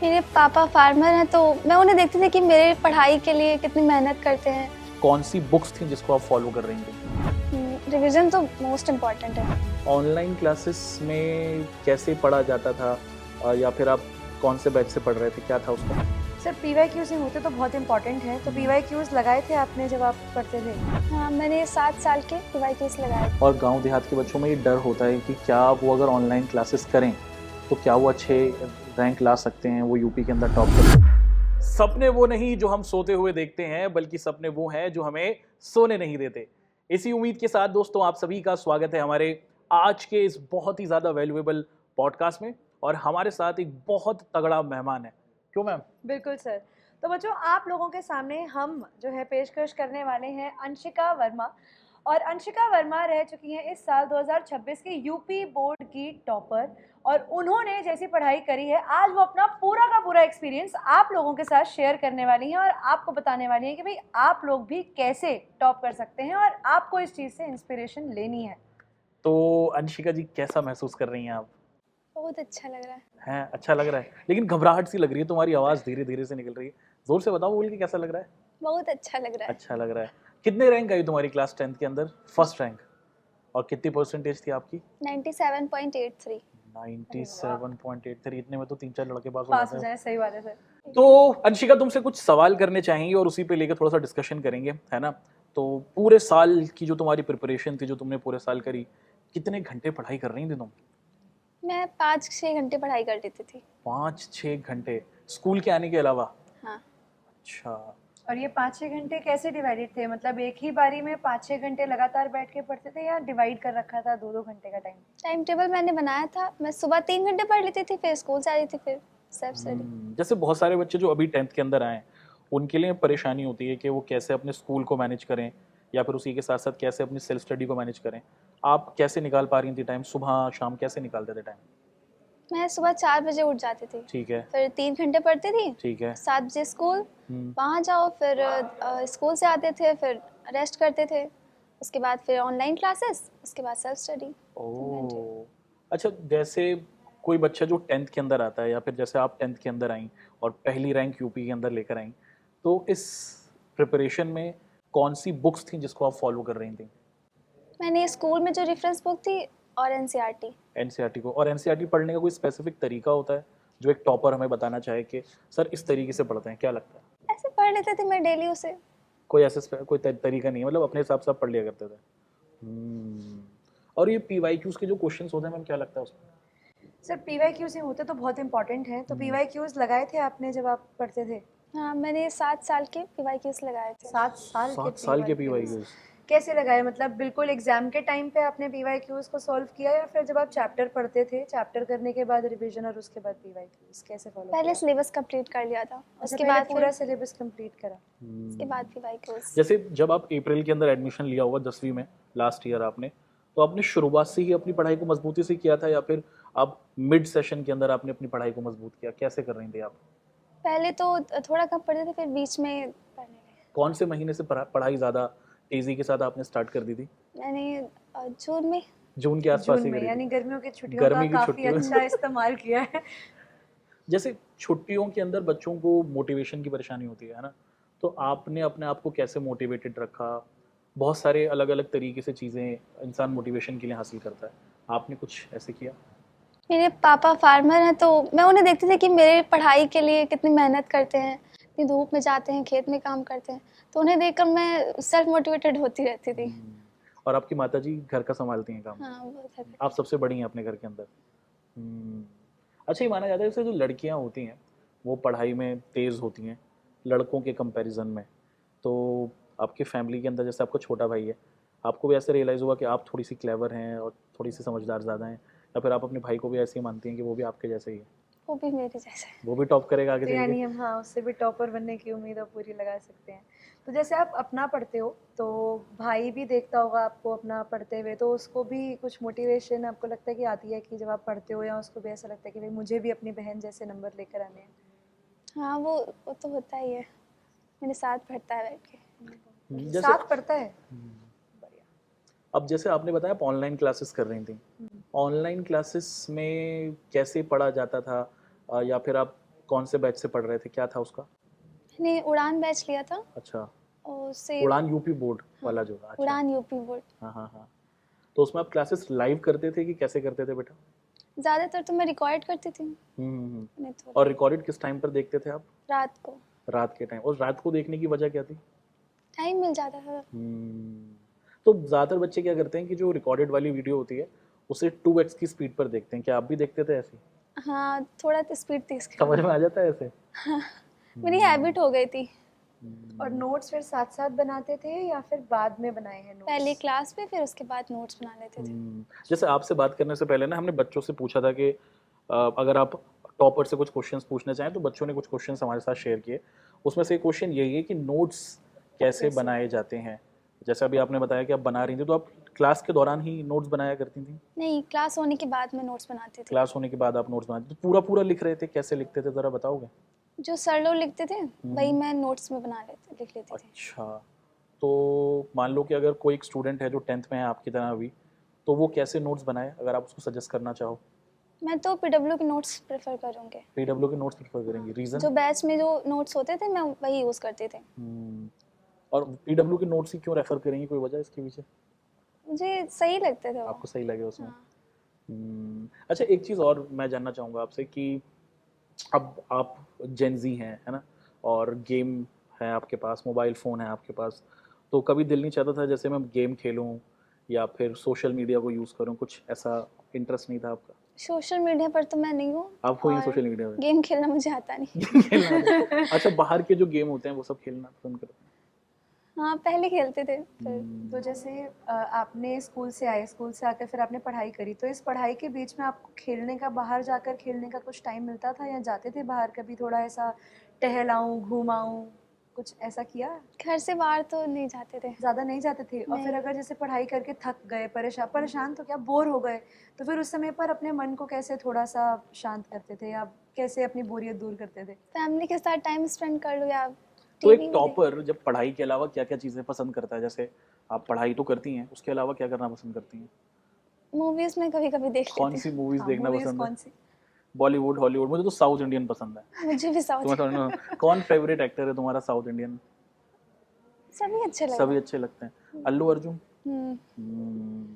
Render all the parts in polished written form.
मेरे पापा फार्मर हैं तो मैं उन्हें देखती थी कि मेरे पढ़ाई के लिए कितनी मेहनत करते हैं। कौन सी बुक्स थी जिसको आप फॉलो कर रही थी? रिवीजन तो मोस्ट इम्पॉर्टेंट है। ऑनलाइन क्लासेस में कैसे पढ़ा जाता था या फिर आप कौन से बैच से पढ़ रहे थे, क्या था उसका? सर PYQs ही होते तो बहुत इंपॉर्टेंट है। तो PYQs लगाए थे आपने जब आप पढ़ते थे? हाँ, मैंने 7 साल के PYQs लगाए थे। और गांव देहात के बच्चों में ये डर होता है कि क्या वो अगर ऑनलाइन क्लासेस करें तो क्या वो अच्छे रैंक ला सकते हैं, वो यूपी के अंदर टॉप कर सकते हैं। सपने वो नहीं जो हम सोते हुए देखते हैं, बल्कि सपने वो हैं जो हमें सोने नहीं देते। इसी उम्मीद के साथ दोस्तों आप सभी का स्वागत है हमारे आज के इस बहुत ही ज़्यादा वैल्यूएबल पॉडकास्ट में। और हमारे साथ एक बहुत तगड़ा मेहमान है। क्यों मैम? बिल्कुल सर। तो बच्चों, आप लोगों के सामने हम जो है पेशकश करने वाले हैं अंशिका वर्मा। और अंशिका वर्मा रह चुकी हैं इस साल 2026 के यूपी बोर्ड की टॉपर। और उन्होंने जैसी पढ़ाई करी है, आज वो अपना पूरा का पूरा एक्सपीरियंस आप लोगों के साथ शेयर करने वाली हैं और आपको बताने वाली हैं कि भाई आप लोग भी कैसे टॉप कर सकते हैं और आपको इस चीज़ से इंस्पिरेशन लेनी है। तो अंशिका जी, कैसा महसूस कर रही हैं आप? बहुत अच्छा लग रहा है। हैं, अच्छा लग रहा है, लेकिन घबराहट सी लग रही है, तुम्हारी आवाज़ धीरे धीरे से निकल रही है। जोर से बताओ बोल के, कैसा लग रहा है? बहुत अच्छा लग रहा है। अच्छा लग रहा है। कितने रैंक आई तुम्हारी क्लास 10th के अंदर? First rank. और कितनी परसेंटेज थी आपकी? 97.83। 97.83। इतने में तो 3-4 लड़के पास पास हो हो जाते हैं। जाए, सही बात है सर। तो अंशिका, तुमसे कुछ सवाल करने चाहेंगे और उसी पे लेके थोड़ा सा डिस्कशन करेंगे, है ना? तो पूरे साल की जो तुम्हारी प्रिपरेशन थी, जो तुमने पूरे साल करी, कितने घंटे पढ़ाई कर रही थी तुम? मैं 5-6 घंटे पढ़ाई कर लेती थी। 5-6 घंटे स्कूल के आने के अलावा? हाँ। अच्छा। और ये 5-6 घंटे कैसे डिवाइडेड थे? मतलब एक ही बारी में 5-6 घंटे लगातार बैठ के पढ़ते थे या डिवाइड कर रखा था 2-2 घंटे का टाइम? टाइम टेबल मैंने बनाया था। मैं सुबह 3 घंटे पढ़ लेती थी, फिर स्कूल से आ रही थी, फिर सेल्फ स्टडी। जैसे बहुत सारे बच्चे जो अभी 10th के अंदर आए हैं, उनके लिए परेशानी होती है कि वो कैसे अपने स्कूल को मैनेज करें या फिर उसी के साथ साथ कैसे अपनी सेल्फ स्टडी को मैनेज करें। आप कैसे निकाल पा रही थी टाइम? सुबह शाम कैसे निकालते थे टाइम? मैं सुबह 4 बजे उठ जाती थी, ठीक है। फिर 3 घंटे पढ़ती थी। ठीक है। 7 बजे स्कूल, हम्म। वहाँ जाओ, फिर स्कूल से आते थे, फिर रेस्ट करते थे। उसके बाद फिर ऑनलाइन क्लासेस, उसके बाद सेल्फ स्टडी। ओह, अच्छा। जैसे कोई बच्चा जो 10th के अंदर आता है या फिर जैसे आप 10th के अंदर आई और पहली रैंक यूपी के अंदर लेकर आई, तो इस प्रिपरेशन में कौन सी बुक्स थी जिसको आप फॉलो कर रही थी? मैंने स्कूल में जो रेफरेंस बुक थी और एनसीईआरटी। एनसीईआरटी को। और एनसीईआरटी पढ़ने का कोई स्पेसिफिक तरीका होता है जो एक टॉपर हमें बताना चाहे कि सर इस तरीके से पढ़ते हैं, क्या लगता है? ऐसे पढ़ लेते थे मैं डेली उसे। कोई ऐसा कोई तरीका नहीं है, मतलब अपने हिसाब से आप पढ़ लिया करते थे? और ये पीवाईक्यूज के जो क्वेश्चंस होते हैं मैम, क्या लगता है उसमें? सर PYQs ही होते तो बहुत इंपॉर्टेंट है। तो PYQs लगाए थे आपने जब आप पढ़ते थे? हाँ, मैंने 7 साल के PYQs लगाए थे। 7 साल 7 साल के PYQs पीवाईक्यूज? कैसे लगाए? मतलब बिल्कुल एग्जाम के टाइम पे आपने PYQs को सॉल्व किया या फिर जब आप चैप्टर पढ़ते थे, चैप्टर करने के बाद रिवीजन और उसके बाद PYQs कैसे फॉलो किया? पहले सिलेबस कंप्लीट कर लिया था, उसके पहले बाद पूरा फिर सिलेबस कंप्लीट करा। उसके बाद PYQs। जैसे जब आप अप्रैल के अंदर एडमिशन लिया होगा 10वीं में, लास्ट ईयर आपने, तो आपने शुरुआत से ही अपनी पढ़ाई को मजबूती से किया था या फिर आप मिड सेशन के अंदर आपने अपनी पढ़ाई को मजबूत किया? कैसे कर रही थी आप? पहले तो थोड़ा कम पढ़ते थे, फिर बीच में पढ़ने लगे। कौन से महीने से पढ़ाई ज़्यादा तेज़ी के साथ आपने स्टार्ट कर दी थी? मैंने जून में। जून के आसपास जून ही में, करी यानी थी? गर्मियों की छुट्टियों का गर्मी की काफी छुट्टियों अच्छा इस्तेमाल किया है। जैसे छुट्टियों के अंदर बच्चों को मोटिवेशन की परेशानी होती है ना? तो आपने अपने आप को कैसे मोटिवेटेड रखा? बहुत सारे अलग अलग तरीके से चीज़ें इंसान मोटिवेशन के लिए हासिल करता है, आपने कुछ ऐसे किया? मेरे पापा फार्मर हैं तो मैं उन्हें देखती थी कि मेरे पढ़ाई के लिए कितनी मेहनत करते हैं, इतनी धूप में जाते हैं, खेत में काम करते हैं। तो उन्हें देखकर मैं सेल्फ मोटिवेटेड होती रहती थी। और आपकी माताजी घर का संभालती हैं काम? हाँ, बहुत हद आप सबसे बड़ी हैं अपने घर के अंदर? हम्म। अच्छा, ये माना जाता है जैसे जो लड़कियां होती हैं वो पढ़ाई में तेज़ होती हैं लड़कों के कंपैरिजन में, तो आपकी फैमिली के अंदर जैसे आपका छोटा भाई है, आपको भी ऐसे रियलाइज़ हुआ कि आप थोड़ी सी क्लेवर हैं और थोड़ी सी समझदार ज़्यादा हैं, या फिर आप अपने भाई को भी ऐसे ही मानती हैं कि वो भी आपके जैसे ही है, वो भी मेरे जैसे। वो भी टॉप करेगा आगे तो चल यानी के? हम, हाँ, उससे भी टॉपर बनने की उम्मीद अब पूरी लगा सकते हैं। तो जैसे आप अपना पढ़ते हो तो भाई भी देखता होगा आपको अपना पढ़ते हुए, तो उसको भी कुछ मोटिवेशन आपको लगता है कि आती है कि जब आप पढ़ते हो, या उसको भी ऐसा लगता है कि भाई मुझे भी अपनी बहन जैसे नंबर लेकर आने हैं? हाँ, वो तो होता ही है। मेरे साथ पढ़ता है बैठ के। जैसे साथ पढ़ता है? बढ़िया। अब जैसे आपने बताया आप ऑनलाइन क्लासेस कर रही थी, ऑनलाइन क्लासेस में कैसे पढ़ा जाता था? या फिर आप कौन से बैच से पढ़ रहे थे, क्या था उसका? मैंने उड़ान बैच लिया था अच्छा, और उससे उड़ान यूपी बोर्ड वाला जो था। अच्छा, उड़ान यूपी बोर्ड। हाँ हाँ हाँ। तो उसमें आप क्लासेस लाइव करते थे कि कैसे करते थे बेटा? ज़्यादातर तो मैं रिकॉर्ड करती थी, नहीं तो और रिकॉर्डेड किस टाइम पर देखते थे आप? रात को रात के टाइम। और रात को देखने की वजह क्या थी? टाइम मिल जाता था। तो ज़्यादातर बच्चे क्या करते हैं कि जो रिकॉर्डेड वाली वीडियो होती है उसे 2x की स्पीड पर देखते हैं, क्या आप भी देखते थे ऐसे? हाँ, थोड़ा तो स्पीड तेज समझ में आ जाता है ऐसे? मेरी हैबिट हो गई थी। और नोट्स फिर साथ साथ बनाते थे या फिर बाद में बनाए हैं नोट्स? पहले क्लास में, फिर उसके बाद नोट्स बना लेते थे। जैसे आपसे बात करने से पहले ना हमने बच्चों से पूछा था कि अगर आप टॉपर से कुछ क्वेश्चंस पूछना चाहें, तो बच्चों ने कुछ क्वेश्चंस हमारे साथ शेयर किए। उसमें से एक क्वेश्चन यही है कि नोट्स कैसे बनाए जाते हैं। जैसे अभी आपने बताया कि आप बना रही थी, तो आप क्लास के दौरान ही नोट्स बनाया करती थी? नहीं, क्लास होने के बाद मैं नोट्स बनाती थी। क्लास होने के बाद आप नोट्स बनाते, तो पूरा पूरा लिख रहे थे, कैसे लिखते थे ज़रा बताओगे? जो सर लोग लिखते थे वही मैं नोट्स में लिख लेती थी। अच्छा, तो मान लो कि अगर कोई एक स्टूडेंट है जो 10th में है आपकी तरह अभी, तो वो कैसे नोट्स बनाए, अगर आप उसको सजेस्ट करना चाहो? मैं तो पीडब्ल्यू के नोट्स प्रेफर करूँगी। पीडब्ल्यू के नोट्स प्रेफर करेंगे, रीज़न? जो बैच में जो नोट्स होते थे मैं वही यूज़ करती थी। और पीडब्ल्यू के नोट्स ही क्यों रेफर करेंगे, कोई वजह इसके पीछे? मुझे सही लगते थे वो। आपको सही लगे उसमें? हाँ। अच्छा, एक चीज़ और मैं जानना चाहूँगा आपसे कि अब आप जेन-ज़ी हैं, है ना? और गेम है आपके पास, मोबाइल फ़ोन है आपके पास, तो कभी दिल नहीं चाहता था जैसे मैं गेम खेलूँ या फिर सोशल मीडिया को यूज़ करूँ, कुछ ऐसा इंटरेस्ट नहीं था आपका? सोशल मीडिया पर तो मैं नहीं हूँ आप हो ही नहीं और सोशल मीडिया पे? गेम खेलना मुझे आता नहीं। खेलना आता है। अच्छा, बाहर के जो गेम होते हैं वो सब खेलना पसंद करते हैं? हाँ, पहले खेलते थे फिर। तो जैसे आपने स्कूल से आए, स्कूल से आकर फिर आपने पढ़ाई करी, तो इस पढ़ाई के बीच में आपको खेलने का, बाहर जाकर खेलने का कुछ टाइम मिलता था या जाते थे बाहर कभी थोड़ा ऐसा टहल आऊँ, घूम आऊँ, कुछ ऐसा किया? घर से बाहर तो नहीं जाते थे। ज़्यादा नहीं जाते थे? और फिर नहीं। अगर जैसे पढ़ाई करके थक गए, परेशान तो क्या, बोर हो गए, तो फिर उस समय पर अपने मन को कैसे थोड़ा-सा शांत करते थे या कैसे अपनी बोरियत दूर करते थे? फैमिली के साथ टाइम स्पेंड कर लो या तो टीवी एक भी देख। टॉपर जब पढ़ाई के अलावा क्या-क्या चीज़ें पसंद करता है? जैसे आप पढ़ाई तो करती हैं, उसके अलावा क्या करना पसंद करती हैं? मूवीज़ में कभी-कभी देख लेती कौन-सी मूवीज़ हाँ, देखना मूवीज़ पसंद है? कौन सी? बॉलीवुड, हॉलीवुड? मुझे तो साउथ इंडियन पसंद है। हूँ। मुझे भी साउथ तुम्हें थोड़ा कौन फेवरेट एक्टर है तुम्हारा साउथ इंडियन? सभी अच्छे लगे। सभी अच्छे लगते हैं। अल्लू अर्जुन? हम्म, हम्म।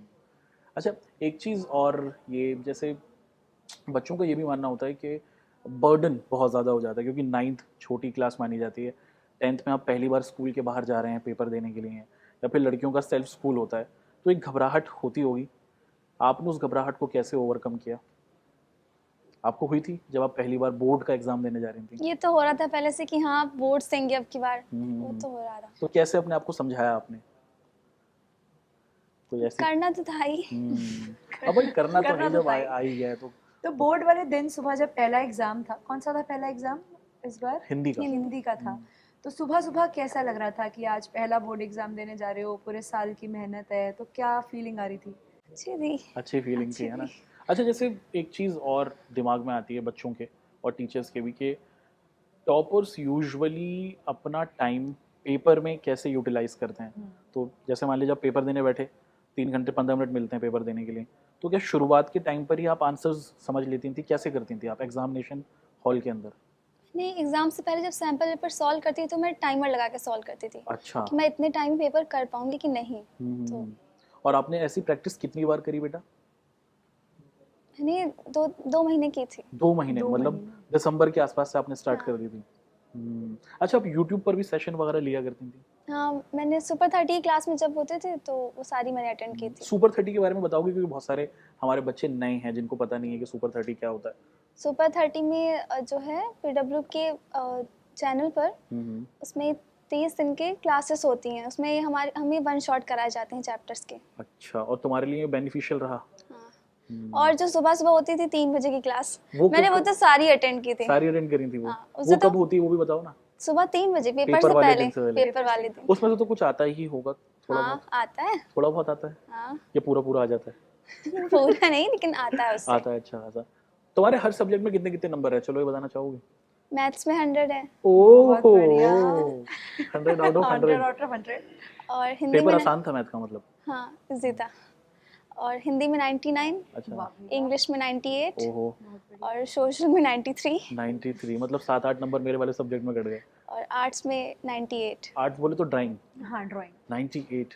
अच्छा, एक चीज़ और, ये जैसे बच्चों का ये भी मानना होता है कि बर्डन बहुत ज़्यादा हो जाता है, क्योंकि 9th छोटी क्लास मानी जाती है। 10th में आप पहली बार स्कूल के बाहर जा रहे हैं पेपर देने के लिए, या फिर लड़कियों का सेल्फ स्कूल होता है, तो एक घबराहट होती होगी। आपने उस घबराहट को कैसे ओवरकम किया? आपको हुई थी जब आप पहली बार बोर्ड का एग्ज़ाम देने जा रही थी? ये तो हो रहा था पहले से कि हाँ बोर्ड देंगे अब की बार, वो हम्म। तो हो रहा था। तो कैसे अपने आप को समझाया आपने? कोई ऐसी करना तो था ही। अब भाई करना तो करना है, तो जब था ही। आ ही गया है तो। तो बोर्ड वाले दिन सुबह जब पहला एग्ज़ाम था, कौन सा था पहला एग्ज़ाम इस बार? हिंदी का। हिंदी का था। तो सुबह-सुबह कैसा लग रहा था कि आज पहला बोर्ड एग्ज़ाम देने जा रहे हो, पूरे साल की मेहनत है, तो क्या फीलिंग आ रही थी? अच्छी थी। अच्छी फीलिंग थी, अच्छी है ना? थी। अच्छा, जैसे एक चीज़ और दिमाग में आती है बच्चों के और टीचर्स के भी, कि टॉपर्स यूजुअली अपना टाइम पेपर में कैसे यूटिलाइज़ करते हैं। तो जैसे मान लीजिए आप पेपर देने बैठे, 3 घंटे 15 मिनट मिलते हैं पेपर देने के लिए, तो क्या शुरुआत के टाइम पर ही आप आंसर्स समझ लेती थी? कैसे करती थी आप एग्जामिनेशन हॉल के अंदर? नहीं, एग्ज़ाम से पहले जब सैम्पल पेपर सॉल्व करती थी तो मैं टाइमर लगा के सॉल्व करती थी अच्छा। कि मैं इतने टाइम में पेपर कर पाऊंगी कि नहीं। तो और आपने ऐसी प्रैक्टिस कितनी बार करी बेटा? मैंने 2 महीने की थी। 2 महीने, 2 मतलब महीने। दिसंबर के आसपास से आपने स्टार्ट हाँ। कर दी थी। अच्छा, आप यूट्यूब पर भी सेशन वगैरह लिया करती थी? हाँ, मैंने सुपर 30 क्लास में जब होते थे तो वो सारी मैंने अटेंड की थी। सुपर 30 के बारे में बताओगे, क्योंकि बहुत सारे हमारे बच्चे नए हैं जिनको पता नहीं है कि सुपर 30 क्या होता है। सुपर 30 में जो है पीडब्ल्यू के चैनल पर उसमें 30 दिन के क्लासेस होती हैं, उसमें हमें वन शॉट कराए जाते हैं चैप्टर्स के। अच्छा, और तुम्हारे लिए बेनिफिशियल रहा? हाँ। और जो सुबह सुबह होती थी 3 बजे की क्लास, वो मैंने वो कब- तो सारी अटेंड की थी। सारी अटेंड करी थी वो? हाँ, उससे वो तो कब होती है वो भी बताओ ना। सुबह 3 बजे पेपर पेपर से वाले पहले। दिन से पहले। पेपर वाले दिन। उसमें से तो कुछ आता ही होगा थोड़ा हाँ, बहुत? आता है। थोड़ा बहुत आता है हाँ। या पूरा पूरा आ जाता है? पूरा नहीं लेकिन आता है उससे। आता है, अच्छा खासा। तुम्हारे हर सब्जेक्ट में कितने कितने नंबर है, चलो ये बताना चाहोगे? मैथ्स में 100 है बहुत ओह, बढ़िया। 100 आउट ऑफ 100 100। Out of 100। और हिंदी पेपर में आसान था मैथ का मतलब? हाँ, इजी था। और हिंदी में 99, अच्छा। वाह, इंग्लिश में 98 ओहो, बहुत बढ़िया। और सोशल में 93 93 मतलब 7-8 नंबर मेरे वाले सब्जेक्ट में कट गए। और आर्ट्स में 98। आर्ट्स बोले तो ड्राइंग हाँ, ड्राइंग। 98।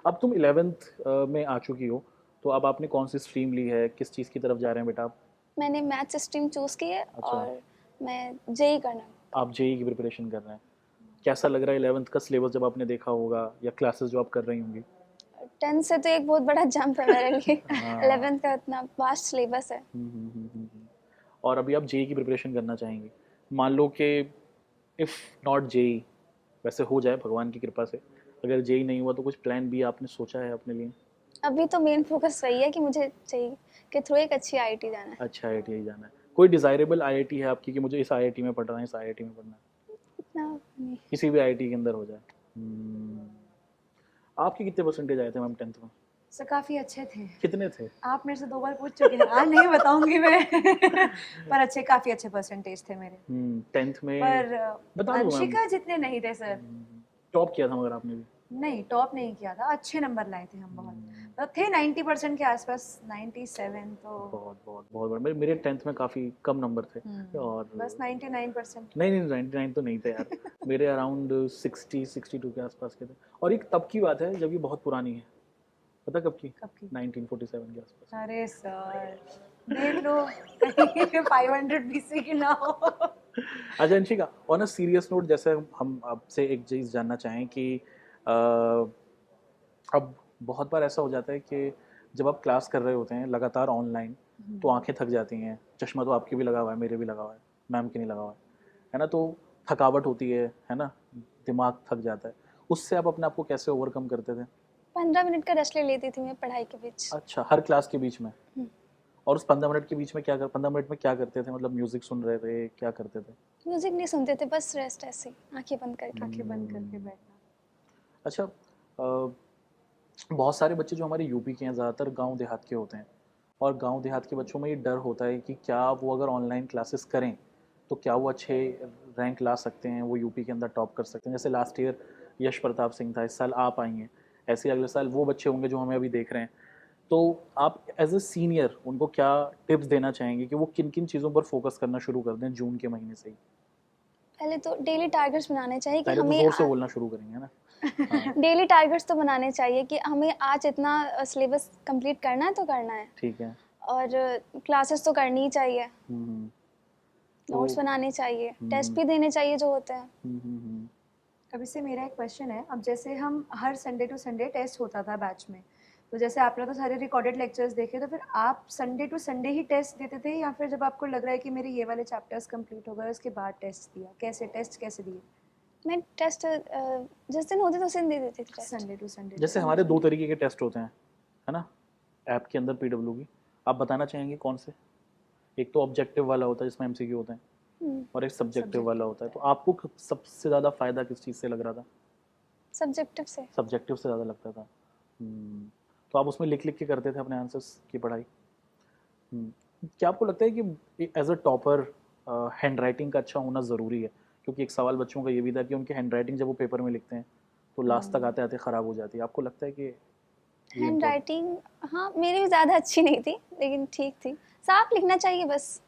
अब तुम 11th में आ चुकी हो, तो अब आपने कौन सी स्ट्रीम ली है, किस चीज़ की तरफ जा रहे हैं बेटा आप? मैंने मैथ्स स्ट्रीम चूज़ की है अच्छा। और मैं जेई करना। आप जेई की प्रिपरेशन कर रहे हैं। कैसा लग रहा है 11th का सिलेबस जब आपने देखा होगा या क्लासेस जो आप कर रही होंगी? 10th से तो एक बहुत बड़ा जंप है मेरे लिए। हाँ। 11th का इतना वास्ट सिलेबस है। और अभी आप जेई की प्रिपरेशन करना चाहेंगे। मान लो कि इफ़ नॉट जेई, वैसे हो जाए भगवान की कृपा से, अगर जेई नहीं हुआ तो कुछ प्लान बी आपने सोचा है अपने लिए? अभी तो मेन फोकस वही है कि मुझे जेई के थ्रू एक अच्छी आईआईटी जाना है। अच्छा, आईआईटी जाना है। कोई डिज़ायरेबल आईआईटी है आपकी कि मुझे इस आईआईटी में पढ़ना है, इस आईआईटी में पढ़ना है? इतना नहीं। किसी भी आईआईटी के अंदर हो जाए। आपके कितने परसेंटेज आए थे मैम 10th में? सर काफ़ी अच्छे थे। कितने थे? आप मेरे से 2 बार पूछ चुके हैं, आज नहीं बताऊंगी मैं। पर अच्छे, काफ़ी अच्छे परसेंटेज थे मेरे। 10th में पर बता दो मैम। अंशिका जितने नहीं थे सर। टॉप किया था मगर आपने भी। नहीं, टॉप नहीं किया था, अच्छे नंबर लाए थे हम बहुत। मतलब थे 90% के आसपास, 97 तो बहुत बहुत बहुत बड़ा। मेरे 10th में काफ़ी कम नंबर थे। और बस 99%। नहीं नहीं 99 तो नहीं थे यार। मेरे अराउंड 60-62 के आसपास के थे। और एक तब की बात है जब ये बहुत पुरानी है। पता कब की? कब की? 1947 के आसपास। अरे सर, देख लो कहीं 500 बीसी की ना हो। अच्छा Anshika, on a serious note, जैसे हम आपसे एक चीज़ जानना चाहें कि अब बहुत बार ऐसा हो जाता है कि जब आप क्लास कर रहे होते हैं लगातार ऑनलाइन, तो आंखें थक जाती हैं। चश्मा तो आपकी भी लगा हुआ है, मेरे भी लगा हुआ है, मैम के नहीं लगा हुआ है ना? तो थकावट होती है ना? दिमाग थक जाता है। उससे आप अपने आप को कैसे ओवरकम करते थे? 15 मिनट का रेस्ट ले लेती थी मैं पढ़ाई के बीच। अच्छा, हर क्लास के बीच में? हम्म। और उस 15 मिनट के बीच में 15 मिनट में क्या करते थे? मतलब म्यूजिक सुन रहे थे, क्या करते थे? म्यूजिक नहीं सुनते थे, बस रेस्ट ऐसे ही आंखें बंद करके। आंखें बंद करके बैठना। अच्छा, बहुत सारे बच्चे जो हमारे यूपी के हैं ज़्यादातर गांव देहात के होते हैं, और गांव देहात के बच्चों में ये डर होता है कि क्या वो अगर ऑनलाइन क्लासेस करें तो क्या वो अच्छे रैंक ला सकते हैं, वो यूपी के अंदर टॉप कर सकते हैं। जैसे लास्ट ईयर यश प्रताप सिंह था, इस साल आप आई हैं, ऐसे अगले साल वो बच्चे होंगे जो हमें अभी देख रहे हैं। तो आप एज ए सीनियर उनको क्या टिप्स देना चाहेंगे कि वो किन किन चीज़ों पर फोकस करना शुरू कर दें जून के महीने से ही? पहले तो डेली टारगेट्स बनाने चाहिए कि पहले तो हमें जोर से बोलना शुरू करेंगे ना। हाँ, डेली टारगेट्स तो बनाने चाहिए कि हमें आज इतना सिलेबस कंप्लीट करना है तो करना है। ठीक है। और क्लासेस तो करनी ही चाहिए, हम्म, नोट्स तो बनाने चाहिए, टेस्ट भी देने चाहिए जो होते हैं। हम्म। अब इससे मेरा एक क्वेश्चन है, अब जैसे हम हर संडे टू संडे टेस्ट होता था बैच में, तो जैसे आपने तो सारे रिकॉर्डेड लेक्चर्स देखे, तो फिर आप संडे टू संडे ही टेस्ट देते थे या फिर जब आपको लग रहा है कि मेरे ये वाले चैप्टर्स कंप्लीट हो गए उसके बाद टेस्ट दिया? कैसे टेस्ट कैसे दिए? मैं टेस्ट जिस दिन होते थे उस दिन दे देती थी टेस्ट। Sunday to Sunday. जैसे हमारे 2 तरीके के टेस्ट होते हैं, है ना, ऐप के अंदर पीडब्ल्यू की। आप बताना चाहेंगे कौन से? एक तो ऑब्जेक्टिव वाला होता है जिसमें एमसीक्यू होते हैं, और एक सब्जेक्टिव वाला होता है। तो आपको सबसे ज़्यादा फायदा किस चीज़ से लग रहा था? सब्जेक्टिव से। सब्जेक्टिव से ज़्यादा लगता था। तो आप उसमें लिख लिख के करते थे अपने आंसर्स की पढ़ाई। क्या आपको लगता है कि as a topper handwriting का अच्छा होना ज़रूरी है? क्योंकि एक सवाल बच्चों का ये भी था कि उनकी हैंड राइटिंग जब वो पेपर में लिखते हैं तो लास्ट तक आते आते ख़राब हो जाती है। आपको लगता है कि ये हैंड important- राइटिंग, हाँ मेरी भी ज़्यादा अच्छी नहीं थी लेकिन ठीक थी। साफ लिखना चाहिए बस।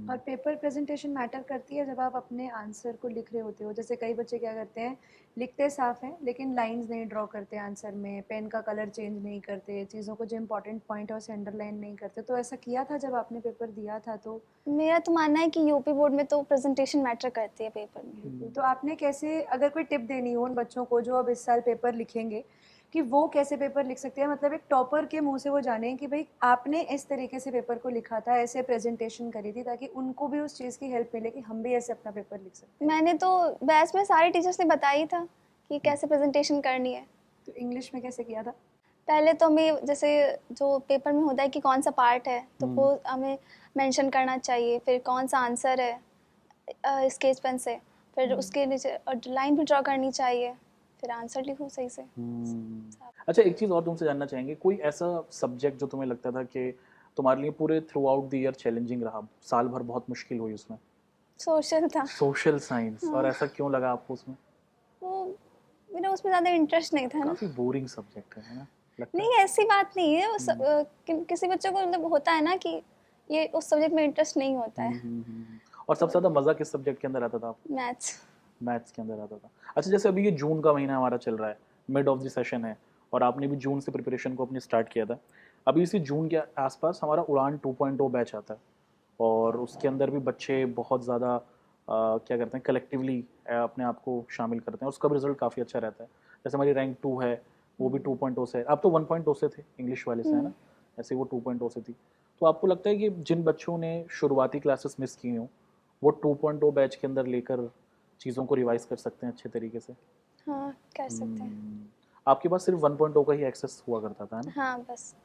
और पेपर प्रेजेंटेशन मैटर करती है जब आप अपने आंसर को लिख रहे होते हो? जैसे कई बच्चे क्या करते हैं, लिखते साफ हैं लेकिन लाइंस नहीं ड्रॉ करते आंसर में, पेन का कलर चेंज नहीं करते, चीज़ों को जो इंपॉर्टेंट पॉइंट है उसे अंडरलाइन नहीं करते। तो ऐसा किया था जब आपने पेपर दिया था? तो मेरा तो मानना है कि यूपी बोर्ड में तो प्रेजेंटेशन मैटर करती है पेपर में। तो आपने कैसे, अगर कोई टिप देनी हो उन बच्चों को जो अब इस साल पेपर लिखेंगे, कि वो कैसे पेपर लिख सकते हैं? मतलब एक टॉपर के मुंह से वो जाने कि भाई आपने इस तरीके से पेपर को लिखा था, ऐसे प्रेजेंटेशन करी थी, ताकि उनको भी उस चीज़ की हेल्प मिले कि हम भी ऐसे अपना पेपर लिख सकते हैं। मैंने तो बैच में सारे टीचर्स ने बताया ही था कि कैसे प्रेजेंटेशन करनी है। तो इंग्लिश में कैसे किया था? पहले तो हमें जैसे जो पेपर में होता है कि कौन सा पार्ट है तो वो हमें मेंशन करना चाहिए, फिर कौन सा आंसर है स्केच पेन से, फिर उसके नीचे लाइन भी ड्रॉ करनी चाहिए, फिर आंसर लिखूँ सही से। अच्छा, एक चीज़ और तुमसे जानना चाहेंगे, कोई ऐसा सब्जेक्ट जो तुम्हें लगता था कि तुम्हारे लिए पूरे through out the year challenging रहा, साल भर बहुत मुश्किल हुई उसमें? सोशल था सोशल साइंस। और ऐसा क्यों लगा आपको उसमें? वो, मेरा उसमें ज़्यादा इंटरेस्ट नहीं था ना। काफ़ी बोरिंग सब्जेक्ट है ना? लगता है? नहीं, ऐसी बात नहीं है। किसी बच्चों को मतलब होता है ना कि ये उस सब्जेक्ट में इंटरेस्ट नहीं होता है। और सबसे ज्यादा मजा किस सब्जेक्ट के अंदर आता था आपको? मैथ्स। मैथ्स के अंदर आता था। अच्छा, जैसे अभी ये जून का महीना हमारा चल रहा है, मिड ऑफ द सेशन है, और आपने भी जून से प्रिपरेशन को अपनी स्टार्ट किया था। अभी इसी जून के आसपास हमारा उड़ान 2.0 बैच आता है, और उसके अंदर भी बच्चे बहुत ज़्यादा क्या करते हैं, कलेक्टिवली अपने आप को शामिल करते हैं, उसका भी रिजल्ट काफ़ी अच्छा रहता है। जैसे हमारी रैंक 2 है, वो भी 2.0 से है। आप तो 1.0 से थे इंग्लिश वाले से, है ना? ऐसे वो 2.0 से थी। तो आपको लगता है कि जिन बच्चों ने शुरुआती क्लासेस मिस की हों, वो 2.0 बैच के अंदर लेकर चीज़ों को रिवाइज कर सकते हैं अच्छे तरीके से? हाँ, कर सकते हैं। आपके पास सिर्फ 1.0 का ही एक्सेस हुआ करता था, है ना? हाँ, बस।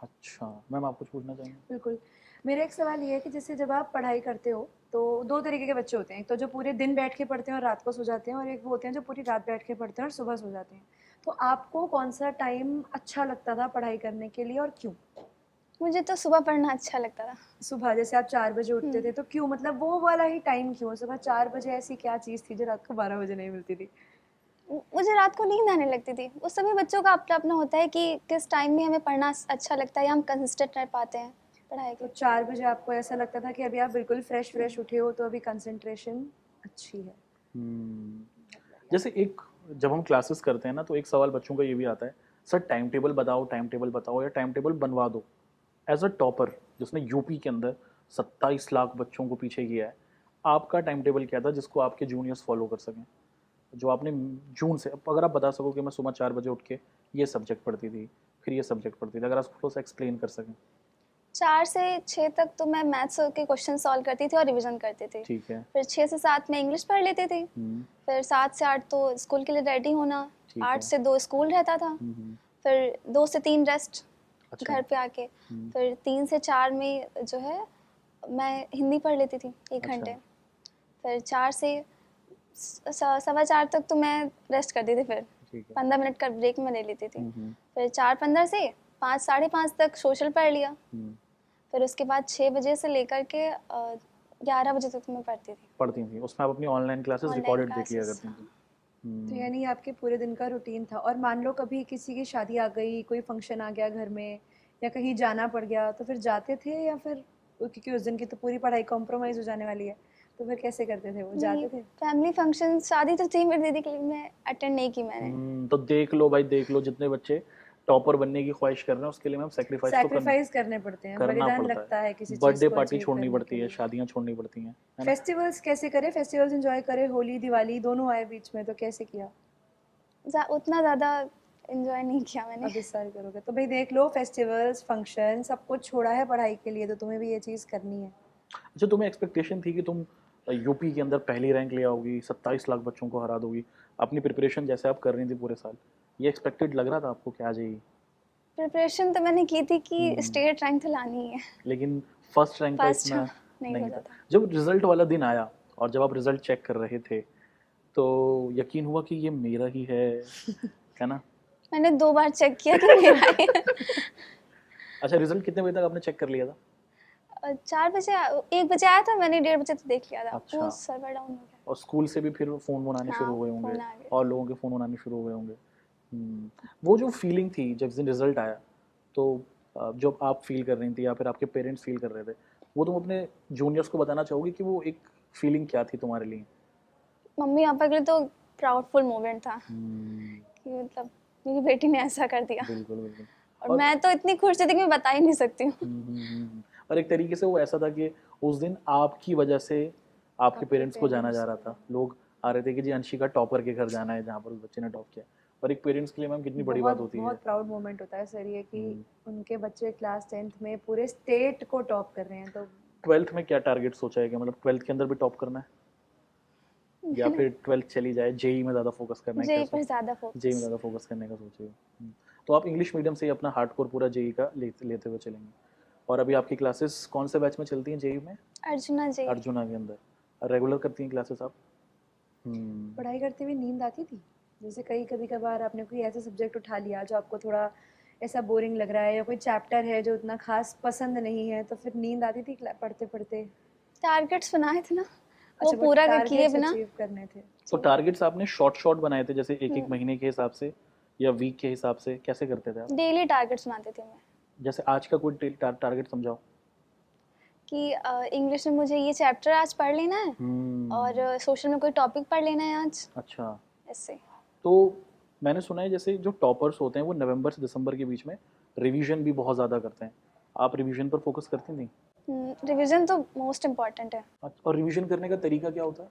अच्छा, मैम आप कुछ पूछना चाहेंगे? बिल्कुल। मेरा एक सवाल ये है कि जैसे जब आप पढ़ाई करते हो तो 2 तरीके के बच्चे होते हैं। एक तो जो पूरे दिन बैठ के पढ़ते हैं और रात को सो जाते हैं, और एक वो होते हैं जो पूरी रात बैठ के पढ़ते हैं और सुबह सो जाते हैं। तो आपको कौन-सा टाइम अच्छा लगता था पढ़ाई करने के लिए और क्यों? मुझे तो सुबह पढ़ना अच्छा लगता था। सुबह जैसे आप 4 बजे उठते थे तो क्यों, मतलब वो वाला ही टाइम क्यों? सुबह 4 बजे ऐसी क्या चीज़ थी जो रात को 12 बजे नहीं मिलती थी? मुझे रात को नींद आने लगती थी। उस समय बच्चों का अपना-अपना होता है कि किस टाइम में हमें पढ़ना अच्छा लगता है या हम कंसिस्टेंट रह पाते हैं पढ़ाई तो के। 4 बजे आपको ऐसा लगता था कि अभी आप बिल्कुल फ्रेश उठे हो तो अभी कंसंट्रेशन अच्छी है। जैसे एक, जब हम क्लासेस करते हैं ना, तो एक सवाल बच्चों का ये भी आता है, सर टाइम टेबल बताओ या टाइम टेबल बनवा दो। एज अ टॉपर जिसने यूपी के अंदर 27 लाख बच्चों को पीछे किया है, आपका टाइम टेबल क्या था जिसको आपके जूनियर्स फॉलो कर सकें? जो आपने जून से, अगर आप बता सको कि मैं सुबह 4 बजे उठ के ये सब्जेक्ट पढ़ती थी, फिर ये सब्जेक्ट पढ़ती थी, अगर आप थोड़ा सा एक्सप्लेन कर सकें। 4 से 6 तक तो मैं मैथ्स के क्वेश्चन सॉल्व करती थी और रिवीजन करती थी। ठीक है। फिर 6 से 7 में इंग्लिश पढ़ लेती थी। फिर 7 से 8 तो स्कूल के लिए रेडी होना। ठीक 8 है। से 2 स्कूल रहता था। फिर 2 से 3 रेस्ट अच्छा। घर पे आके। फिर 3 से 4 में जो है मैं हिंदी पढ़ लेती थी 1 अच्छा। घंटे। फिर 4 से 4:15 तक तो मैं रेस्ट करती थी। फिर ठीक है। 15 मिनट का ब्रेक मैं ले लेती थी। फिर 4:15 से 5 साढ़े 5 तक सोशल पढ़ लिया। फिर उसके बाद 6 बजे से लेकर के 11 बजे तक मैं पढ़ती थी। पढ़ती थी उसमें आप अपनी ऑनलाइन क्लासेस ऑनलाइन रिकॉर्डेड देख लिया क्लासेस। करती थी? तो यानी आपके पूरे दिन का रूटीन था। और मान लो कभी किसी की शादी आ गई, कोई फंक्शन आ गया घर में, या कहीं जाना पड़ गया, तो फिर जाते थे या फिर, क्योंकि उस दिन की तो पूरी पढ़ाई कॉम्प्रोमाइज़ हो जाने वाली है, तो फिर कैसे करते थे? वो नहीं, जाते थे? फैमिली फंक्शन शादी तो थी मेरी दीदी की, लेकिन मैं अटेंड नहीं की मैंने। तो देख लो भाई, देख लो, जितने बच्चे टॉपर बनने की ख्वाहिश कर रहे हैं उसके लिए मैम सेक्रीफाइस तो सैक्रिफाइस करने पड़ते हैं, करना बलिदान पड़ता लगता है किसी चीज़ बर्थडे को पार्टी अचीव छोड़नी करने पड़ती के है, लिए। शादियां छोड़नी पड़ती हैं, है ना? फेस्टिवल्स कैसे करे? फेस्टिवल्स एंजॉय करे, होली दिवाली दोनों आए बीच में, तो कैसे किया? उतना ज़्यादा एंजॉय नहीं किया मैंने। अब इस साल करोगे तो भाई देख लो, फेस्टिवल्स फंक्शन सब कुछ छोड़ा है पढ़ाई के लिए, तो तुम्हें भी ये चीज़ करनी है। अच्छा, तुम्हें एक्सपेक्टेशन थी कि तुम यूपी के अंदर पहली रैंक ले आओगी, 27 लाख बच्चों को हरा दोगी, अपनी प्रिपरेशन जैसे आप कर रही थी पूरे साल, ये एक्सपेक्टेड लग रहा था आपको क्या आ जाएगी? प्रिपरेशन तो मैंने की थी कि स्टेट रैंक तो लानी ही है। लेकिन फर्स्ट रैंक का फर्स्ट इतना नहीं नहीं होता था। था। जब रिजल्ट वाला दिन आया और जब आप रिजल्ट चेक कर रहे थे, तो यकीन हुआ कि ये मेरा ही है ना? मैंने 2 बार चेक किया कि मेरा ही है। अच्छा, रिजल्ट कितने बजे तक आपने चेक कर लिया था? 4 बजे 1 बजे आया था, मैंने 1:30 बजे तो देख लिया था। अच्छा। वो सर्वर डाउन हो गया। और स्कूल से भी फिर फ़ोन वोन आने शुरू हाँ, हुए होंगे, फ़ोन आ गया। और लोगों के फ़ोन आने शुरू हुए होंगे। वो जो फीलिंग थी जब दिन रिजल्ट आया, तो जो आप फील कर रही थी या फिर आपके पेरेंट्स फील कर रहे थे, वो तुम अपने जूनियर्स को बताना चाहोगी कि वो एक फीलिंग क्या थी तुम्हारे लिए? मम्मी पापा के लिए तो प्राउडफुल मोमेंट था कि मतलब मेरी बेटी ने ऐसा कर दिया। बिल्कुल, बिल्कुल। और मैं तो इतनी खुश थी कि मैं बता ही नहीं सकती हूँ। और एक तरीके से वो ऐसा था कि उस दिन आपकी वजह से आपके पेरेंट्स को जाना जा रहा था। लोग आ रहे थे कि जी अंशिका टॉपर के घर जाना है जहाँ पर उस बच्चे ने टॉप किया। और एक पेरेंट्स के लिए मैम कितनी बड़ी बात होती है। बहुत प्राउड मोमेंट होता है सर ये कि उनके बच्चे क्लास 10th में पूरे स्टेट को टॉप कर रहे हैं। तो 12th में क्या टारगेट सोचा है कि मतलब 12th के अंदर भी टॉप करना है, या फिर 12th चली जाए, जेई में ज़्यादा फोकस करना है? जेई पर ज़्यादा जेई में फोकस। ज़्यादा फोकस करने का सोचे हो? तो आप इंग्लिश मीडियम से ही अपना हार्डकोर पूरा जेई का लेते हुए चलेंगे। और अभी आपकी क्लासेस कौन से बैच में चलती हैं जेई में? अर्जुना जेई। अर्जुना के अंदर रेगुलर करती हैं क्लासेस आप? पढ़ाई करते हुए नींद आती थी? जैसे कभी कभार आपने कोई ऐसा सब्जेक्ट उठा लिया जो आपको थोड़ा ऐसा बोरिंग लग रहा है, या कोई चैप्टर है जो उतना खास पसंद नहीं है, तो फिर नींद आती थी पढ़ते पढ़ते? टारगेट्स बनाए थे ना, वो अच्छा, पूरा किए टारगेट्स बिना। अचीव करने थे। तो टारगेट्स आपने शॉर्ट बनाए थे, जैसे एक महीने के हिसाब से, या वीक के हिसाब से कैसे करते थे आप? डेली टारगेट्स बनाती थी मैं जैसे आज का कोई टारगेट समझाओ। कि इंग्लिश में मुझे ये चैप्टर आज पढ़ लेना है और सोशल में कोई टॉपिक पढ़ लेना है आज, अच्छा, ऐसे। तो मैंने सुना है जैसे जो टॉपर्स होते हैं वो नवंबर से दिसंबर के बीच में रिवीजन भी बहुत ज़्यादा करते हैं। आप रिवीजन पर फोकस करते नहीं? रिवीजन तो मोस्ट इम्पॉर्टेंट है। और रिवीजन करने का तरीका क्या होता है?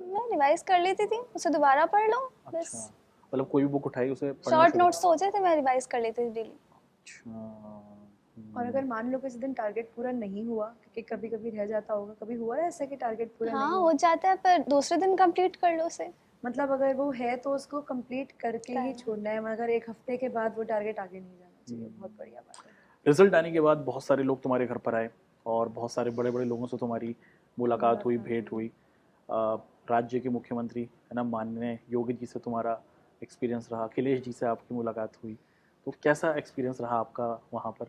मैं रिवाइज कर लेती थी, उसे दोबारा पढ़ लो अच्छा, बस। मतलब कोई भी बुक उठाई उसे पढ़ना शॉर्ट शुरू। नोट्स तो होते थे, मैं रिवाइज कर लेती थी डेली। अच्छा। और अगर मान लो किसी दिन टारगेट पूरा नहीं हुआ, क्योंकि कभी कभी रह जाता होगा, कभी हुआ है ऐसा कि टारगेट पूरा हाँ नहीं हो हुआ? जाता है, पर दूसरे दिन कंप्लीट कर लो उसे। मतलब अगर वो है तो उसको कंप्लीट करके ही करना। छोड़ना है, मगर एक हफ्ते के बाद वो टारगेट आगे नहीं जाना चाहिए। बहुत बढ़िया बात है। रिजल्ट आने के बाद बहुत सारे लोग तुम्हारे घर पर आए और बहुत सारे बड़े बड़े लोगों से तुम्हारी मुलाकात हुई, भेंट हुई। राज्य के मुख्यमंत्री है ना माननीय योगी जी से तुम्हारा एक्सपीरियंस रहा, अखिलेश जी से आपकी मुलाकात हुई, तो कैसा एक्सपीरियंस रहा आपका वहाँ पर?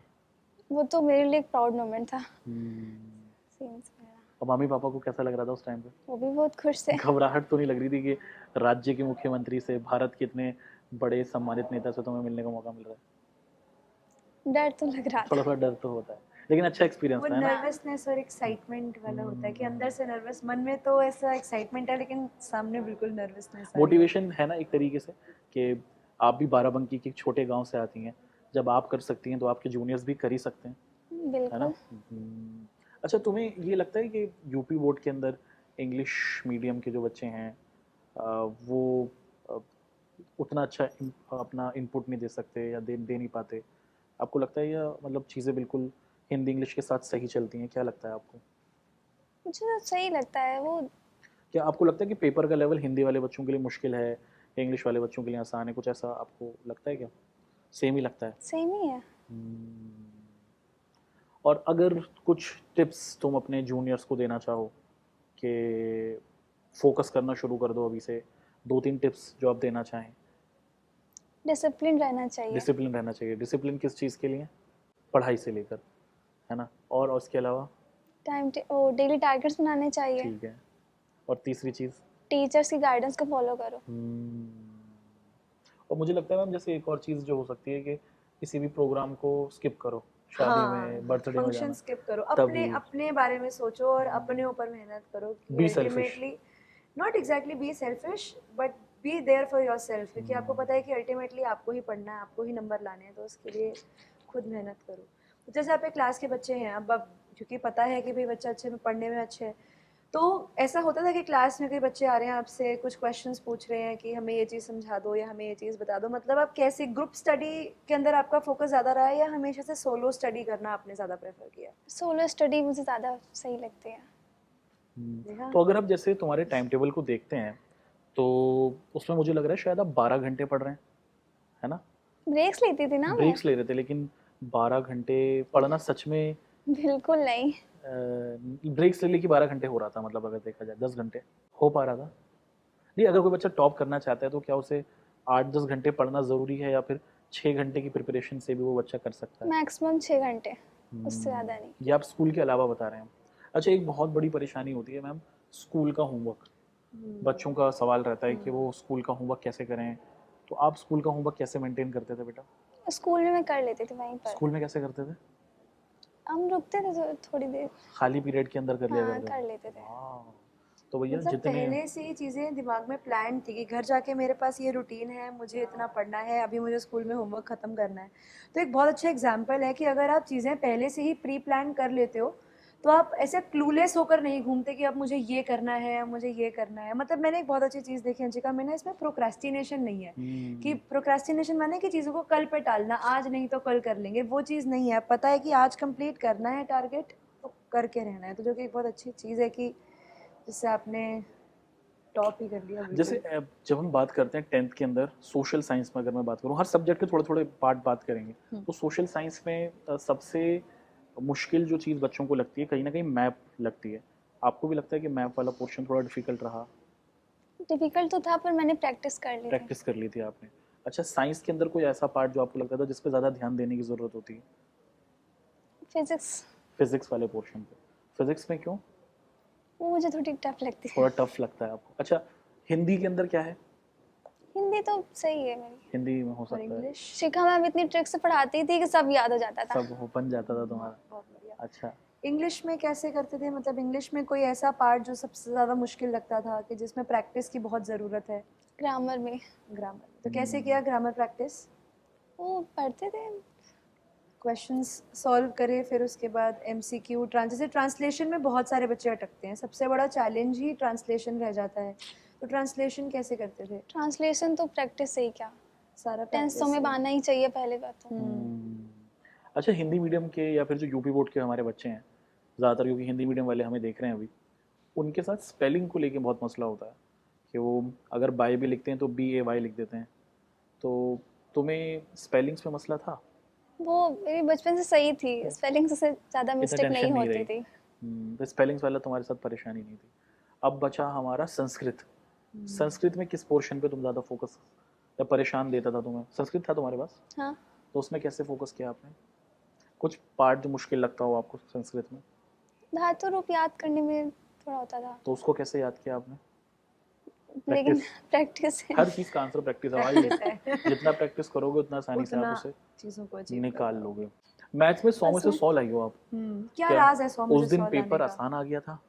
वो तो मेरे लिए एक प्राउड मोमेंट था। Scenes वगैरह। और मम्मी पापा को कैसा लग रहा था उस टाइम पे? वो भी बहुत खुश थे। घबराहट तो नहीं लग रही थी कि राज्य के मुख्यमंत्री से, भारत के इतने बड़े सम्मानित नेता से तुम्हें मिलने का मौका मिल रहा है? डर तो लग रहा थोड़ा था। थोड़ा डर तो होता है, लेकिन अच्छा एक्सपीरियंस वो था है ना? नर्वसनेस और एक्साइटमेंट वाला होता है कि अंदर से नर्वस, मन में तो ऐसा एक्साइटमेंट है लेकिन सामने बिल्कुल नर्वसनेस आ रही है। मोटिवेशन है ना एक तरीके से कि आप भी बाराबंकी के एक छोटे गांव से आती हैं, जब आप कर सकती हैं तो आपके जूनियर्स भी कर ही सकते हैं, है ना? बिल्कुल। अच्छा, तुम्हें ये लगता है कि यूपी बोर्ड के अंदर इंग्लिश मीडियम के जो बच्चे हैं वो अ, उतना अच्छा अपना इनपुट नहीं दे सकते या दे नहीं पाते? आपको लगता है या मतलब चीज़ें बिल्कुल हिंदी इंग्लिश के साथ सही चलती हैं? क्या लगता है आपको? मुझे तो सही लगता है वो। क्या आपको लगता है कि पेपर का लेवल हिंदी वाले बच्चों के लिए मुश्किल है या इंग्लिश वाले बच्चों के लिए आसान है? कुछ ऐसा आपको लगता है क्या? सेम ही लगता है? सेम ही है। और अगर कुछ टिप्स तुम अपने जूनियर्स को देना चाहो कि फोकस करना शुरू कर दो अभी से, 2-3 टिप्स जो आप देना चाहें। डिसिप्लिन रहना चाहिए। डिसिप्लिन रहना चाहिए। डिसिप्लिन किस चीज़ के लिए? पढ़ाई से लेकर, है ना? और उसके अलावा? वो डेली टारगेट्स बनाने चाहिए। ठीक है। और तीसरी चीज़? टीचर्स की गाइडेंस को फॉलो करो। और मुझे लगता है मैम जैसे एक और चीज़ जो हो सकती है कि किसी भी प्रोग्राम को स्किप करो, शादी में, बर्थडे में फंक्शन जाना, स्किप करो, अपने तभी अपने बारे में सोचो और अपने ऊपर मेहनत करो कि be selfish. Ultimately not exactly be selfish but be there for yourself, क्योंकि आपको पता है कि अल्टीमेटली आपको ही पढ़ना है, आपको ही नंबर लाने हैं, तो उसके लिए खुद मेहनत करो। जैसे आपके क्लास के बच्चे हैं, अब क्योंकि पता है कि भाई बच्चा अच्छे में पढ़ने में अच्छे है, तो ऐसा होता था कि क्लास में कोई बच्चे आ रहे हैं आपसे कुछ क्वेश्चंस पूछ रहे हैं कि हमें ये चीज़ समझा दो या हमें ये चीज़ बता दो, मतलब आप कैसे ग्रुप स्टडी के अंदर आपका फोकस ज़्यादा रहा है या हमेशा से सोलो स्टडी करना आपने ज़्यादा प्रेफर किया? सोलो स्टडी मुझे ज़्यादा सही लगती है। देखा? तो अगर आप जैसे तुम्हारे टाइम टेबल को देखते हैं तो उसमें मुझे लग रहा है शायद आप 12 घंटे पढ़ रहे हैं, है ना? ब्रेक्स लेती थी ना मैं। ब्रेक्स ले रहे थे, लेकिन 12 घंटे पढ़ना सच में बिल्कुल नहीं। ब्रेक्स ले लेके 12 घंटे हो रहा था, मतलब अगर देखा जाए 10 घंटे हो पा रहा था? नहीं, अगर कोई बच्चा टॉप करना चाहता है तो क्या उसे 8-10 घंटे पढ़ना ज़रूरी है या फिर 6 घंटे की प्रिपरेशन से भी वो बच्चा कर सकता है? मैक्सिमम 6 घंटे, उससे ज़्यादा नहीं। ये आप स्कूल के अलावा बता रहे हैं। अच्छा, एक बहुत बड़ी परेशानी होती है मैम स्कूल का होमवर्क। बच्चों का सवाल रहता है कि वो स्कूल का होमवर्क कैसे करें, तो आप स्कूल का होमवर्क कैसे मेंटेन करते थे बेटा? स्कूल में मैं कर लेती थी वहीं पर। स्कूल में कैसे करते थे? हम रुकते थे थोड़ी देर। खाली पीरियड के अंदर कर लिया हाँ करते थे? कर लेते थे। वाह! तो भैया मतलब जितने पहले से ही चीज़ें दिमाग में प्लान थी कि घर जाके मेरे पास ये रूटीन है, मुझे इतना पढ़ना है, अभी मुझे स्कूल में होमवर्क ख़त्म करना है। तो एक बहुत अच्छा एग्जाम्पल है कि अगर आप चीज़ें पहले से ही प्री प्लान कर लेते हो तो आप ऐसे क्लूलेस होकर नहीं घूमते कि अब मुझे ये करना है, अब मुझे ये करना है। मतलब मैंने एक बहुत अच्छी चीज़ देखी अंशिका, मैंने इसमें प्रोक्रेस्टिनेशन नहीं है कि प्रोक्रेस्टिनेशन माने कि चीज़ों को कल पे टालना, आज नहीं तो कल कर लेंगे, वो चीज़ नहीं है। पता है कि आज कंप्लीट करना है टारगेट, तो करके रहना है। तो जो कि एक बहुत अच्छी चीज़ है कि जिससे आपने टॉप ही कर लिया बिल्कुल। जैसे जब हम बात करते हैं 10th के अंदर सोशल साइंस में, अगर मैं बात करूँ, हर सब्जेक्ट के थोड़े थोड़े पार्ट बात करेंगे, तो सोशल साइंस में सबसे मुश्किल जो चीज़ बच्चों को लगती है कहीं ना कहीं मैप लगती है। आपको भी लगता है कि मैप वाला पोर्शन थोड़ा डिफिकल्ट रहा? डिफिकल्ट तो था पर मैंने प्रैक्टिस कर ली थी। प्रैक्टिस कर ली थी आपने? अच्छा, साइंस के अंदर कोई ऐसा पार्ट जो आपको लगता था जिस पे ज़्यादा ध्यान देने की ज़रूरत होती है? फिजिक्स, फिजिक्स वाले पोर्शन पे? फिजिक्स में क्यों? वो मुझे थोड़ी टफ लगती है। थोड़ा टफ लगता है आपको? अच्छा, हिंदी के अंदर क्या है? हिंदी तो सही है मेरी। हिंदी में हो और सकता है, इंग्लिश? शिखा मैम इतनी ट्रिक से पढ़ाती थी कि सब याद हो जाता था। सब हो बन जाता था तुम्हारा। बहुत बढ़िया। अच्छा, इंग्लिश में कैसे करते थे, मतलब इंग्लिश में कोई ऐसा पार्ट जो सबसे ज़्यादा मुश्किल लगता था कि जिसमें प्रैक्टिस की बहुत ज़रूरत है? ग्रामर में ग्रामर। तो कैसे किया ग्रामर प्रैक्टिस? वो पढ़ते थे। क्वेश्चंस सॉल्व करे, फिर उसके बाद एमसीक्यू जैसे ट्रांसलेशन में बहुत सारे बच्चे अटकते हैं, सबसे बड़ा चैलेंज ही ट्रांसलेशन रह जाता है। तो ट्रांसलेशन कैसे करते थे? ट्रांसलेशन तो प्रैक्टिस से ही क्या, सारा टेंस तो में प्रैक्टिस? आना ही चाहिए पहले बात तो। अच्छा, हिंदी मीडियम के या फिर जो यूपी बोर्ड के हमारे बच्चे हैं ज़्यादातर, क्योंकि हिंदी मीडियम वाले हमें देख रहे हैं अभी, उनके साथ स्पेलिंग को लेके बहुत मसला होता है कि वो अगर बाय भी लिखते हैं तो BAY लिख देते हैं। तो तुम्हें स्पेलिंग्स में मसला था? वो मेरी बचपन से सही थी, स्पेलिंग से ज़्यादा इतना मिस्टेक टेंशन नहीं नहीं होती रही। थी। तो स्पेलिंग्स वाला तुम्हारे साथ परेशानी नहीं थी। अब बचा हमारा संस्कृत। संस्कृत में किस पोर्शन पे तुम ज़्यादा फोकस या परेशान देता था तुम्हें? संस्कृत था तुम्हारे पास, हाँ, तो उसमें कैसे फोकस किया आपने? कुछ पार्ट जो मुश्किल लगता हो आपको संस्कृत में, धातु रूप याद करने में थोड़ा होता था, तो उसको कैसे याद किया आपने? लेकिन प्रैक्टिस, प्रैक्टिस से। हर चीज़ का आंसर प्रैक्टिस है भाई। जितना प्रैक्टिस करोगे उतना आसानी से आप उतना उसे चीज़ों को अचीव निकाल लोगे। मैथ्स में 100 में से 100 लाई हो आप। क्या क्या राज है 100 में उस से दिन 100 लाने पेपर का? आसान आ गया था,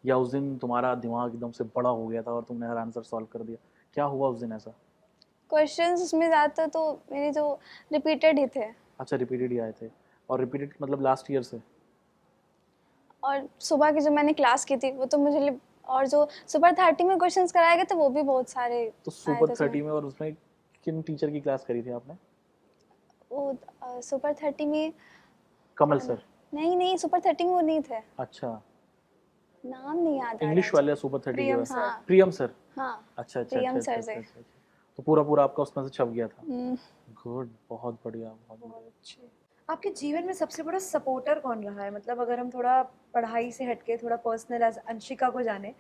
या उस दिन तुम्हारा दिमाग एकदम से बड़ा हो गया था और तुमने हर आंसर सॉल्व कर दिया? क्या हुआ उस दिन ऐसा? क्वेश्चंस उसमें ज़्यादातर तो मेरे जो रिपीटेड ही थे, अच्छा, रिपीटेड ही आए थे, और रिपीटेड मतलब लास्ट ईयर से? और सुबह की जो मैंने क्लास की थी वो तो और जो सुपर 30 में क्वेश्चंस कराए गए थे वो भी बहुत सारे तो आए सुपर थे उसमें। 30 में, और उसमें किन टीचर की क्लास करी थी आपने? वो सुपर 30 में कमल सर? नहीं, सुपर 30 में वो नहीं थे, अच्छा, नाम नहीं याद आ रहा इंग्लिश है वाले सुपर 30 के प्रियम बाद? सर। हाँ प्रियम सर? हाँ, अच्छा अच्छा प्रियम अच्छा अच्छा सर अच्छा से। अच्छा। तो पूरा पूरा आपका उसमें से छप गया था। हम्म, गुड, बहुत बढ़िया, बहुत बढ़िया। बहुत अच्छे। आपके जीवन में सबसे बड़ा सपोर्टर कौन रहा है? मतलब अगर हम थोड़ा पढ़ाई से हटके थोड़ा पर्सनल एज अंशिका को जाने,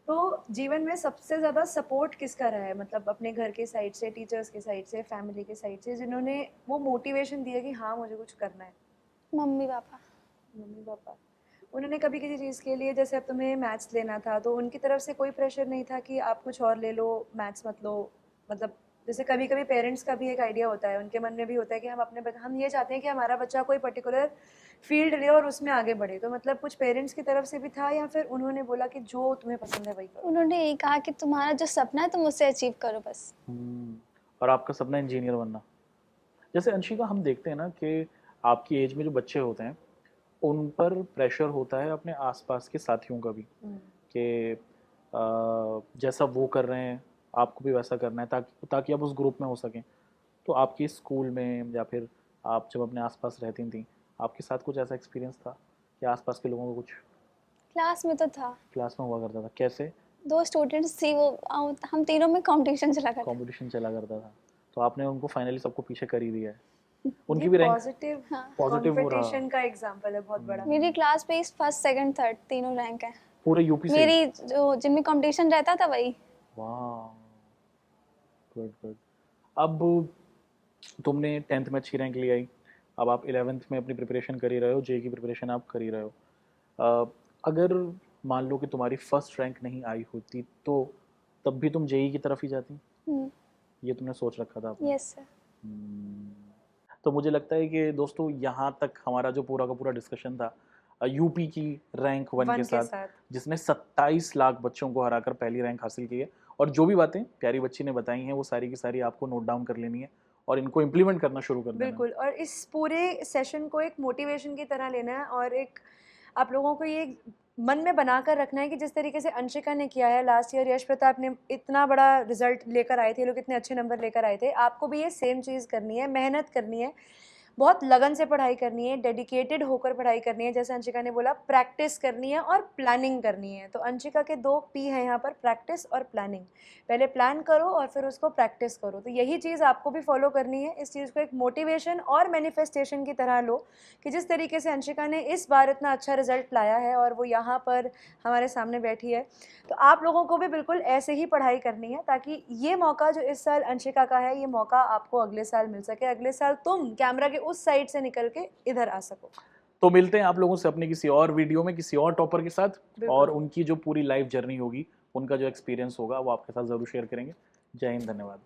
तो जीवन में सबसे ज़्यादा सपोर्ट किसका रहा है? मतलब अपने घर के साइड से, टीचर्स के साइड से, फैमिली के साइड से, जिन्होंने वो मोटिवेशन दिया कि हाँ मुझे कुछ करना है? Mummy papa. Mummy papa. उन्होंने कभी किसी चीज़ के लिए, जैसे अब तुम्हें मैथ्स लेना था तो उनकी तरफ से कोई प्रेशर नहीं था कि आप कुछ और ले लो, मैथ्स मत लो? मतलब जैसे कभी कभी पेरेंट्स का भी एक आइडिया होता है, उनके मन में भी होता है कि हम ये चाहते हैं कि हमारा बच्चा कोई पर्टिकुलर फील्ड ले और उसमें आगे बढ़े, तो मतलब कुछ पेरेंट्स की तरफ से भी था या फिर उन्होंने बोला कि जो तुम्हें पसंद है वही करो? उन्होंने यही कहा कि तुम्हारा जो सपना है तुम उससे अचीव करो बस। और आपका सपना इंजीनियर बनना? जैसे अंशिका, हम देखते हैं ना कि आपकी एज में जो बच्चे होते हैं उन पर प्रेशर होता है अपने आसपास के साथियों का भी, कि जैसा वो कर रहे हैं आपको भी वैसा करना है, ताकि ताकि आप उस ग्रुप में हो सकें। तो आपके स्कूल में या फिर आप जब अपने आसपास रहती थी, आपके साथ कुछ ऐसा एक्सपीरियंस था कि आसपास के लोगों को कुछ? क्लास में तो था, क्लास में हुआ करता था, कैसे? 2 स्टूडेंट्स थी वो, हम तीनों में कंपटीशन चला करता। कंपटीशन चला करता था, तो आपने उनको फाइनली सबको पीछे कर ही दिया है। उनकी ये भी रैंक पॉजिटिव हाँ, पॉजिटिव हो रहा, कंपटीशन का एग्जांपल है बहुत बड़ा। मेरी क्लास पे फर्स्ट सेकंड थर्ड तीनों रैंक है पूरे यूपी से? मेरी, जो जिनमें कंपटीशन रहता था वही। वाह, गुड गुड। अब तुमने 10th में अच्छी रैंक ले आई, अब आप 11th में अपनी प्रिपरेशन कर ही रहे हो, जेई की प्रिपरेशन आप कर ही रहे हो। अगर मान लो कि तुम्हारी फर्स्ट रैंक नहीं आई होती तो तब भी तुम जेई की तरफ ही जाती? ये तुमने सोच रखा था आपने? Yes sir. तो मुझे लगता है कि दोस्तों यहाँ तक हमारा जो पूरा का पूरा डिस्कशन था यूपी की रैंक 1 के साथ, जिसने 27 लाख बच्चों को हराकर पहली रैंक हासिल की है, और जो भी बातें प्यारी बच्ची ने बताई हैं वो सारी की सारी आपको नोट डाउन कर लेनी है और इनको इम्प्लीमेंट करना शुरू कर देना है। बिल्कुल, और इस पूरे सेशन को एक मोटिवेशन की तरह लेना है और एक आप लोगों को ये मन में बना कर रखना है कि जिस तरीके से अंशिका ने किया है, लास्ट ईयर यश प्रताप ने इतना बड़ा रिजल्ट लेकर आए थे, लोग इतने अच्छे नंबर लेकर आए थे, आपको भी ये सेम चीज़ करनी है, मेहनत करनी है, बहुत लगन से पढ़ाई करनी है, डेडिकेटेड होकर पढ़ाई करनी है, जैसे अंशिका ने बोला प्रैक्टिस करनी है और प्लानिंग करनी है। तो अंशिका के 2 P हैं यहाँ पर, प्रैक्टिस और प्लानिंग। पहले प्लान करो और फिर उसको प्रैक्टिस करो, तो यही चीज़ आपको भी फॉलो करनी है। इस चीज़ को एक मोटिवेशन और मैनिफेस्टेशन की तरह लो कि जिस तरीके से अंशिका ने इस बार इतना अच्छा रिजल्ट लाया है और वो यहाँ पर हमारे सामने बैठी है, तो आप लोगों को भी बिल्कुल ऐसे ही पढ़ाई करनी है ताकि ये मौका जो इस साल अंशिका का है, ये मौका आपको अगले साल मिल सके, अगले साल तुम कैमरा के उस साइड से निकल के इधर आ सको। तो मिलते हैं आप लोगों से अपने किसी और वीडियो में किसी और टॉपर के साथ, और उनकी जो पूरी लाइफ जर्नी होगी, उनका जो एक्सपीरियंस होगा वो आपके साथ ज़रूर शेयर करेंगे। जय हिंद, धन्यवाद।